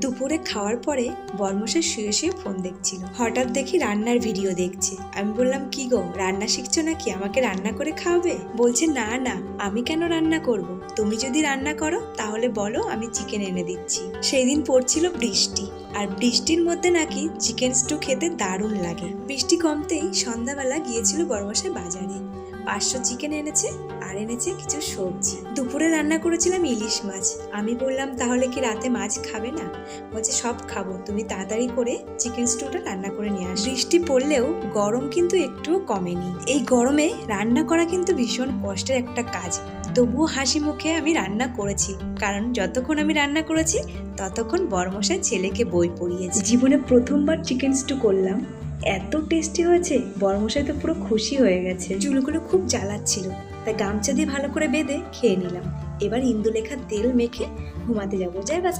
দুপুরে খাওয়ার পরে বর্মশাই শুয়ে শুয়ে ফোন দেখছিল। হঠাৎ দেখি রান্নার ভিডিও দেখছে। আমি বললাম, কি গো, রান্না শিখছো নাকি? আমাকে রান্না করে খাওয়াবে? বলছে, না না, আমি কেন রান্না করব, তুমি যদি রান্না করো তাহলে বলো, আমি চিকেন এনে দিচ্ছি। সেই দিন পড়ছিল বৃষ্টি, আর বৃষ্টির মধ্যে নাকি চিকেন স্টু খেতে দারুণ লাগে। বৃষ্টি কমতেই সন্ধ্যাবেলা গিয়েছিল বর্মশাই বাজারে। 500 চিকেন এনেছে আর এনেছে কিছু সবজি। দুপুরে রান্না করেছিলাম ইলিশ মাছ। আমি বললাম, তাহলে কি রাতে মাছ খাবে না? বলছে, সব খাবো, তুমি তাড়াতাড়ি করে চিকেন স্টুটা রান্না করে নিয়ে আস। বৃষ্টি পড়লেও গরম কিন্তু একটুও কমেনি। এই গরমে রান্না করা কিন্তু ভীষণ কষ্টের একটা কাজ। তবুও হাসি মুখে আমি রান্না করেছি, কারণ যতক্ষণ আমি রান্না করেছি ততক্ষণ বর্মশাই ছেলেকে বই পড়িয়েছে। জীবনে প্রথমবার চিকেন স্টু করলাম, এত টেস্টি হয়েছে, বর্মশাই তো পুরো খুশি হয়ে গেছে। চুলগুলো খুব জ্বালাচ্ছিল, তাই গামছা দিয়ে ভালো করে বেঁধে খেয়ে নিলাম। এবার ইন্দুলেখা তেল মেখে ঘুমাতে যাবো। যাই বাস।